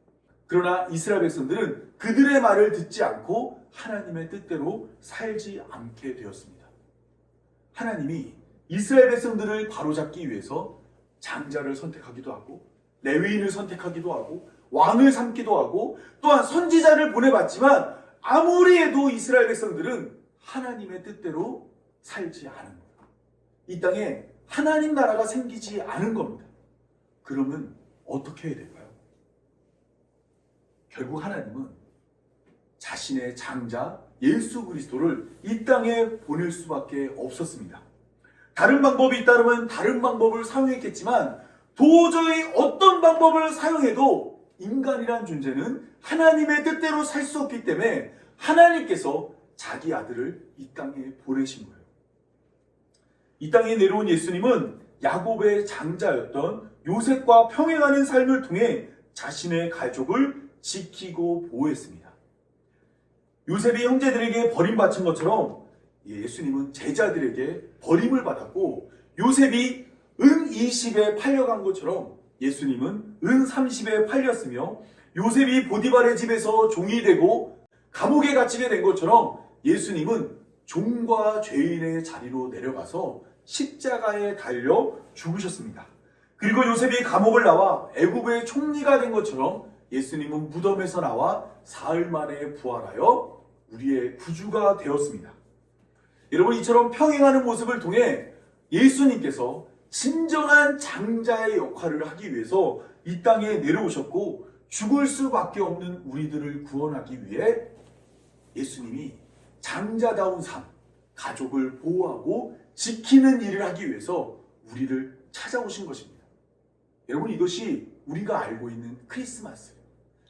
그러나 이스라엘 백성들은 그들의 말을 듣지 않고 하나님의 뜻대로 살지 않게 되었습니다. 하나님이 이스라엘 백성들을 바로잡기 위해서 장자를 선택하기도 하고 레위인을 선택하기도 하고 왕을 삼기도 하고 또한 선지자를 보내봤지만 아무리 해도 이스라엘 백성들은 하나님의 뜻대로 살지 않은 거예요. 이 땅에 하나님 나라가 생기지 않은 겁니다. 그러면 어떻게 해야 될까요? 결국 하나님은 자신의 장자 예수 그리스도를 이 땅에 보낼 수밖에 없었습니다. 다른 방법이 있다면 다른 방법을 사용했겠지만 도저히 어떤 방법을 사용해도 인간이란 존재는 하나님의 뜻대로 살 수 없기 때문에 하나님께서 자기 아들을 이 땅에 보내신 거예요. 이 땅에 내려온 예수님은 야곱의 장자였던 요셉과 평행하는 삶을 통해 자신의 가족을 지키고 보호했습니다. 요셉이 형제들에게 버림받은 것처럼 예수님은 제자들에게 버림을 받았고 요셉이 은 20에 팔려간 것처럼 예수님은 은 30에 팔렸으며 요셉이 보디발의 집에서 종이 되고 감옥에 갇히게 된 것처럼 예수님은 종과 죄인의 자리로 내려가서 십자가에 달려 죽으셨습니다. 그리고 요셉이 감옥을 나와 애굽의 총리가 된 것처럼 예수님은 무덤에서 나와 사흘 만에 부활하여 우리의 구주가 되었습니다. 여러분, 이처럼 평행하는 모습을 통해 예수님께서 진정한 장자의 역할을 하기 위해서 이 땅에 내려오셨고 죽을 수밖에 없는 우리들을 구원하기 위해 예수님이 장자다운 삶, 가족을 보호하고 지키는 일을 하기 위해서 우리를 찾아오신 것입니다. 여러분, 이것이 우리가 알고 있는 크리스마스예요.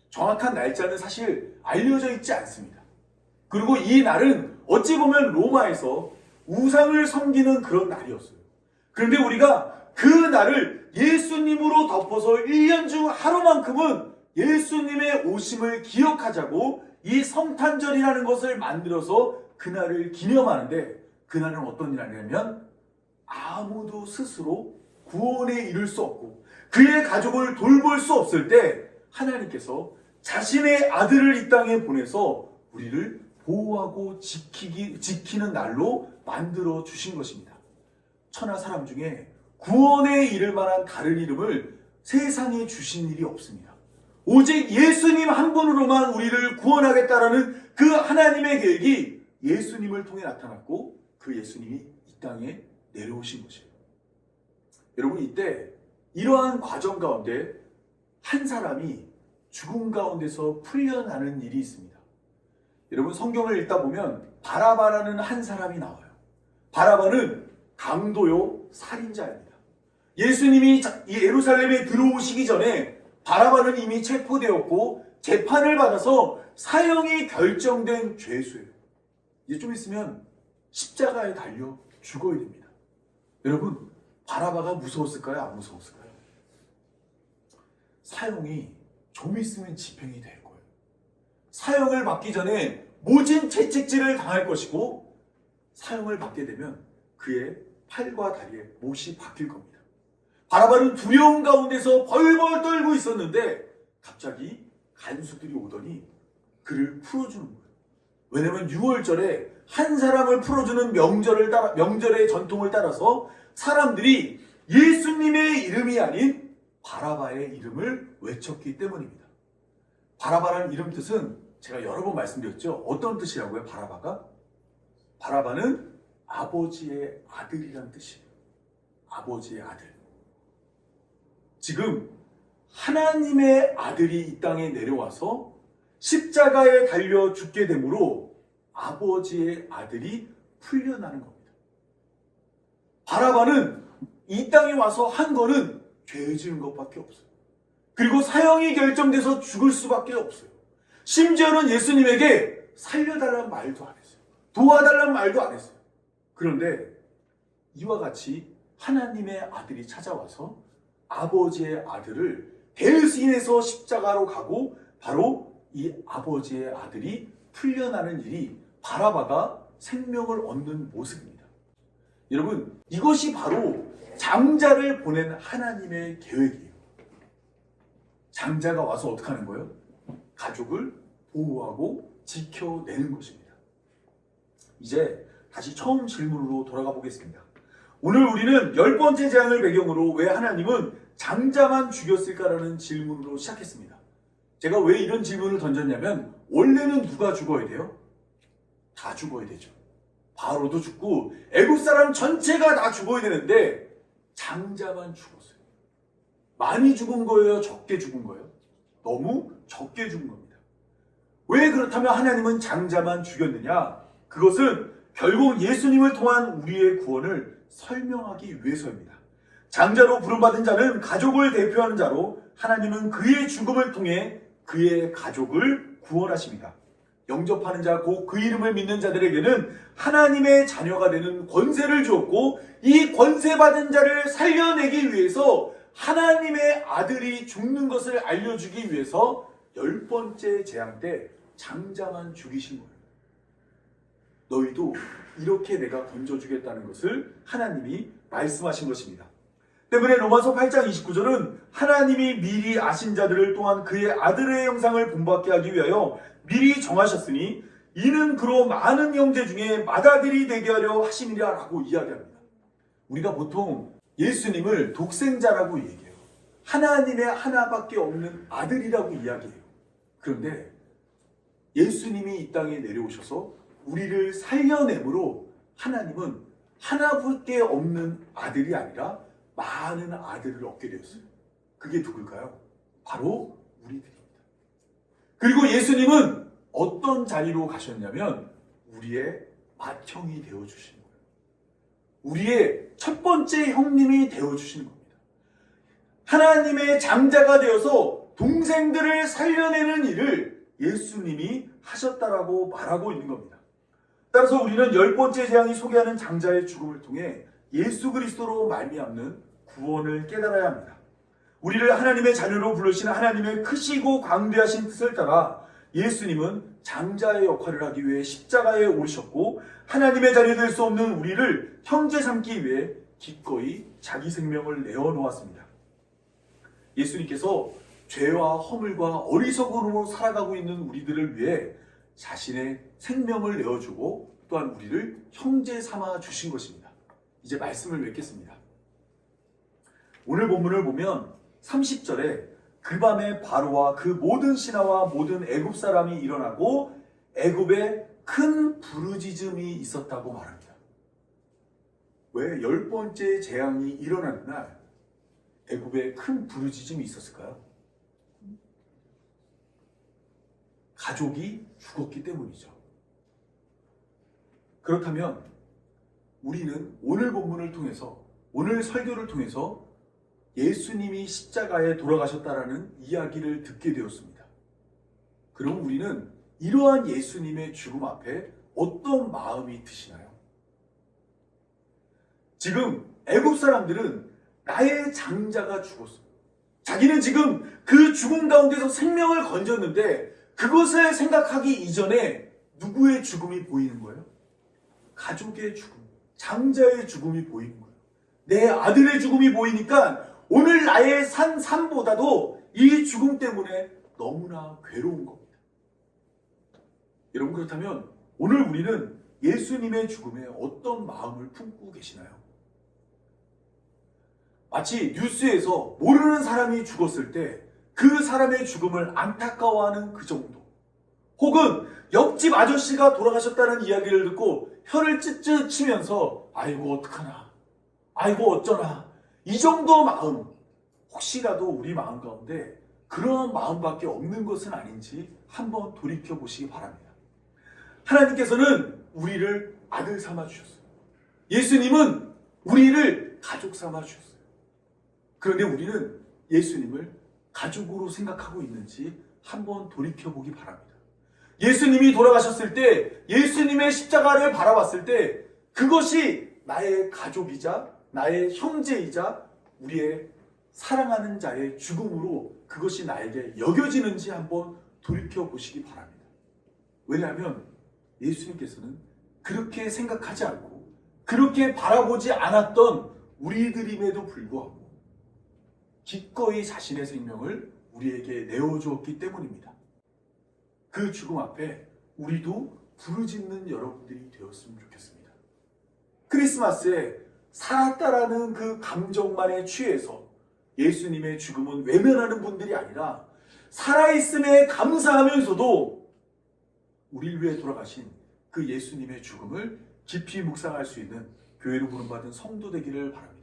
정확한 날짜는 사실 알려져 있지 않습니다. 그리고 이 날은 어찌 보면 로마에서 우상을 섬기는 그런 날이었어요. 그런데 우리가 그 날을 예수님으로 덮어서 1년 중 하루만큼은 예수님의 오심을 기억하자고 이 성탄절이라는 것을 만들어서 그날을 기념하는데, 그날은 어떤 날이냐면 아무도 스스로 구원에 이를 수 없고 그의 가족을 돌볼 수 없을 때 하나님께서 자신의 아들을 이 땅에 보내서 우리를 보호하고 지키는 날로 만들어 주신 것입니다. 천하 사람 중에 구원에 이를 만한 다른 이름을 세상에 주신 일이 없습니다. 오직 예수님 한 분으로만 우리를 구원하겠다라는 그 하나님의 계획이 예수님을 통해 나타났고, 그 예수님이 이 땅에 내려오신 것이에요. 여러분, 이때 이러한 과정 가운데 한 사람이 죽음 가운데서 풀려나는 일이 있습니다. 여러분, 성경을 읽다 보면 바라바라는 한 사람이 나와요. 바라바는 강도요 살인자입니다. 예수님이 예루살렘에 들어오시기 전에 바라바는 이미 체포되었고 재판을 받아서 사형이 결정된 죄수예요. 이제 좀 있으면 십자가에 달려 죽어야 됩니다. 여러분, 바라바가 무서웠을까요? 안 무서웠을까요? 사형이 좀 있으면 집행이 될 거예요. 사형을 받기 전에 모진 채찍질을 당할 것이고, 사형을 받게 되면 그의 팔과 다리에 못이 박힐 겁니다. 바라바는 두려움 가운데서 벌벌 떨고 있었는데 갑자기 간수들이 오더니 그를 풀어주는 거예요. 왜냐하면 6월절에 한 사람을 풀어주는 명절의 전통을 따라서 사람들이 예수님의 이름이 아닌 바라바의 이름을 외쳤기 때문입니다. 바라바라는 이름 뜻은 제가 여러 번 말씀드렸죠. 어떤 뜻이라고요? 바라바가? 바라바는 아버지의 아들이란 뜻이에요. 아버지의 아들. 지금 하나님의 아들이 이 땅에 내려와서 십자가에 달려 죽게 되므로 아버지의 아들이 풀려나는 겁니다. 바라바는 이 땅에 와서 한 거는 죄 지은 것밖에 없어요. 그리고 사형이 결정돼서 죽을 수밖에 없어요. 심지어는 예수님에게 살려달라는 말도 안 했어요. 도와달라는 말도 안 했어요. 그런데 이와 같이 하나님의 아들이 찾아와서 아버지의 아들을 대신해서 십자가로 가고 바로 이 아버지의 아들이 풀려나는 일이 바라바가 생명을 얻는 모습입니다. 여러분, 이것이 바로 장자를 보낸 하나님의 계획이에요. 장자가 와서 어떻게 하는 거예요? 가족을 보호하고 지켜내는 것입니다. 이제 다시 처음 질문으로 돌아가 보겠습니다. 오늘 우리는 10번째 재앙을 배경으로 왜 하나님은 장자만 죽였을까라는 질문으로 시작했습니다. 제가 왜 이런 질문을 던졌냐면, 원래는 누가 죽어야 돼요? 다 죽어야 되죠. 바로도 죽고 애국 사람 전체가 다 죽어야 되는데 장자만 죽었어요. 많이 죽은 거예요? 적게 죽은 거예요? 너무 적게 죽은 겁니다. 왜 그렇다면 하나님은 장자만 죽였느냐? 그것은 결국 예수님을 통한 우리의 구원을 설명하기 위해서입니다. 장자로 부름받은 자는 가족을 대표하는 자로 하나님은 그의 죽음을 통해 그의 가족을 구원하십니다. 영접하는 자, 곧 그 이름을 믿는 자들에게는 하나님의 자녀가 되는 권세를 주었고, 이 권세받은 자를 살려내기 위해서 하나님의 아들이 죽는 것을 알려주기 위해서 10번째 재앙 때 장자만 죽이신 거예요. 너희도 이렇게 내가 건져주겠다는 것을 하나님이 말씀하신 것입니다. 때문에 로마서 8장 29절은 하나님이 미리 아신 자들을 또한 그의 아들의 형상을 본받게 하기 위하여 미리 정하셨으니 이는 그로 많은 형제 중에 맏아들이 되게 하려 하심이라 라고 이야기합니다. 우리가 보통 예수님을 독생자라고 얘기해요. 하나님의 하나밖에 없는 아들이라고 이야기해요. 그런데 예수님이 이 땅에 내려오셔서 우리를 살려내므로 하나님은 하나밖에 없는 아들이 아니라 많은 아들을 얻게 되었어요. 그게 누굴까요? 바로 우리들입니다. 그리고 예수님은 어떤 자리로 가셨냐면 우리의 맏형이 되어주신 거예요. 우리의 첫 번째 형님이 되어주신 겁니다. 하나님의 장자가 되어서 동생들을 살려내는 일을 예수님이 하셨다라고 말하고 있는 겁니다. 따라서 우리는 10번째 재앙이 소개하는 장자의 죽음을 통해 예수 그리스도로 말미암는 구원을 깨달아야 합니다. 우리를 하나님의 자녀로 부르시는 하나님의 크시고 광대하신 뜻을 따라 예수님은 장자의 역할을 하기 위해 십자가에 오르셨고 하나님의 자녀 될 수 없는 우리를 형제 삼기 위해 기꺼이 자기 생명을 내어놓았습니다. 예수님께서 죄와 허물과 어리석음으로 살아가고 있는 우리들을 위해 자신의 생명을 내어주고 또한 우리를 형제 삼아 주신 것입니다. 이제 말씀을 맺겠습니다. 오늘 본문을 보면 30절에 그 밤에 바로와 그 모든 신하와 모든 애굽 사람이 일어나고 애굽에 큰 부르짖음이 있었다고 말합니다. 왜 10번째 재앙이 일어나는 날 애굽에 큰 부르짖음이 있었을까요? 가족이 죽었기 때문이죠. 그렇다면 우리는 오늘 본문을 통해서, 오늘 설교를 통해서 예수님이 십자가에 돌아가셨다라는 이야기를 듣게 되었습니다. 그럼 우리는 이러한 예수님의 죽음 앞에 어떤 마음이 드시나요? 지금 애굽 사람들은 나의 장자가 죽었어. 자기는 지금 그 죽음 가운데서 생명을 건졌는데 그것을 생각하기 이전에 누구의 죽음이 보이는 거예요? 가족의 죽음, 장자의 죽음이 보이는 거예요. 내 아들의 죽음이 보이니까 오늘 나의 삶보다도 이 죽음 때문에 너무나 괴로운 겁니다. 여러분, 그렇다면 오늘 우리는 예수님의 죽음에 어떤 마음을 품고 계시나요? 마치 뉴스에서 모르는 사람이 죽었을 때 그 사람의 죽음을 안타까워하는 그 정도, 혹은 옆집 아저씨가 돌아가셨다는 이야기를 듣고 혀를 찢찢 치면서 아이고 어떡하나, 아이고 어쩌나, 이 정도 마음, 혹시라도 우리 마음 가운데 그런 마음밖에 없는 것은 아닌지 한번 돌이켜 보시기 바랍니다. 하나님께서는 우리를 아들 삼아 주셨어요. 예수님은 우리를 가족 삼아 주셨어요. 그런데 우리는 예수님을 가족으로 생각하고 있는지 한번 돌이켜 보기 바랍니다. 예수님이 돌아가셨을 때, 예수님의 십자가를 바라봤을 때 그것이 나의 가족이자 나의 형제이자 우리의 사랑하는 자의 죽음으로 그것이 나에게 여겨지는지 한번 돌이켜 보시기 바랍니다. 왜냐하면 예수님께서는 그렇게 생각하지 않고 그렇게 바라보지 않았던 우리들임에도 불구하고 기꺼이 자신의 생명을 우리에게 내어주었기 때문입니다. 그 죽음 앞에 우리도 부르짖는 여러분들이 되었으면 좋겠습니다. 크리스마스에 살았다라는 그 감정만에 취해서 예수님의 죽음은 외면하는 분들이 아니라 살아있음에 감사하면서도 우리를 위해 돌아가신 그 예수님의 죽음을 깊이 묵상할 수 있는 교회로 부름받은 성도 되기를 바랍니다.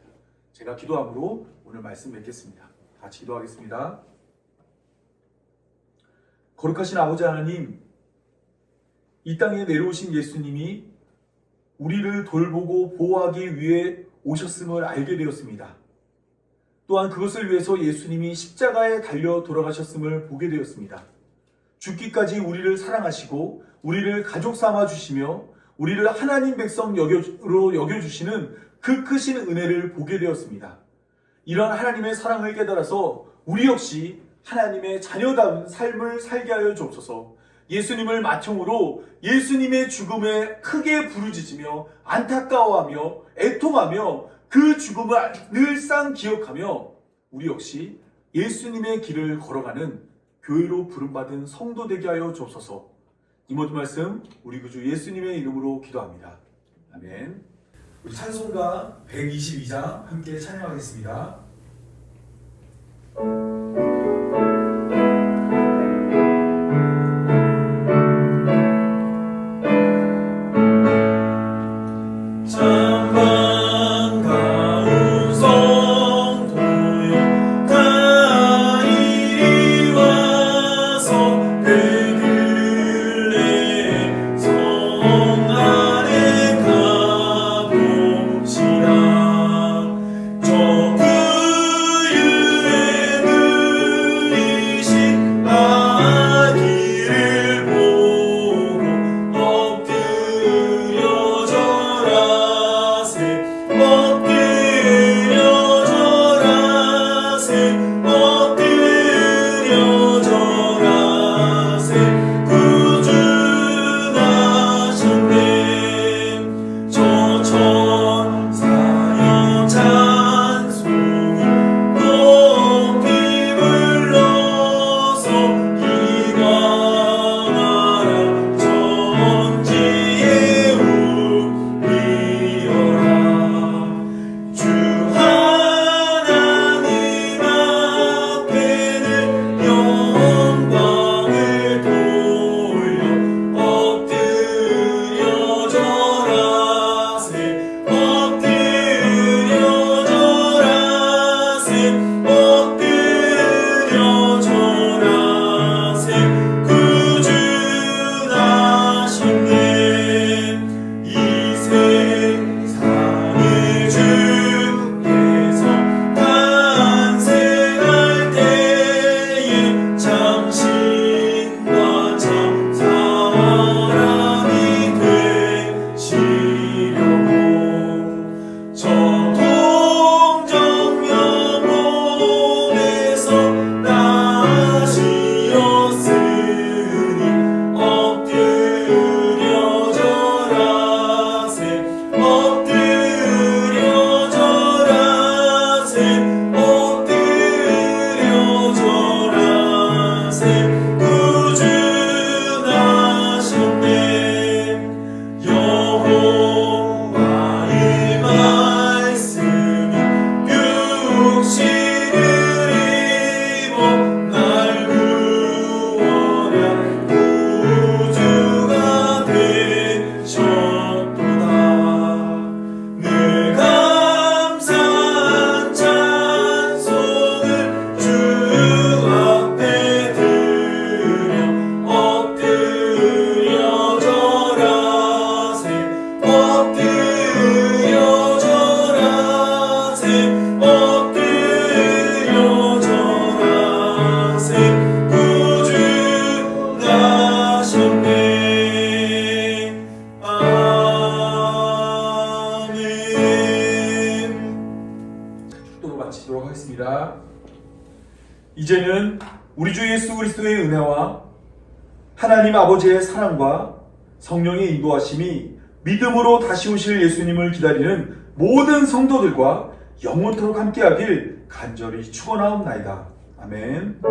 제가 기도함으로 오늘 말씀 맺겠습니다. 같이 기도하겠습니다. 거룩하신 아버지 하나님, 이 땅에 내려오신 예수님이 우리를 돌보고 보호하기 위해 오셨음을 알게 되었습니다. 또한 그것을 위해서 예수님이 십자가에 달려 돌아가셨음을 보게 되었습니다. 죽기까지 우리를 사랑하시고 우리를 가족 삼아 주시며 우리를 하나님 백성으로 여겨주시는 그 크신 은혜를 보게 되었습니다. 이런 하나님의 사랑을 깨달아서 우리 역시 하나님의 자녀다운 삶을 살게 하여 주옵소서. 예수님을 마청으로 예수님의 죽음에 크게 부르짖으며 안타까워하며 애통하며 그 죽음을 늘상 기억하며 우리 역시 예수님의 길을 걸어가는 교회로 부름받은 성도 되게 하여 주옵소서. 이 모든 말씀 우리 구주 예수님의 이름으로 기도합니다. 아멘. 우리 찬송가 122장 함께 찬양하겠습니다. 저 그유의 여호와의 말씀이 육신을 입어 날 구원한 구주가 되셨도다. 늘 감사한 찬송을 주 앞에 드려 엎드려 절하세 엎드려 절하세 엎드려 절하세 구주 나셨네. 아멘. 축도로 마치도록 하겠습니다. 이제는 우리 주 예수 그리스도의 은혜와 하나님 아버지의 사랑과 성령의 인도하심이 믿음으로 다시 오실 예수님을 기다리는 모든 성도들과 영원토록 함께하길 간절히 축원하옵나이다. 아멘.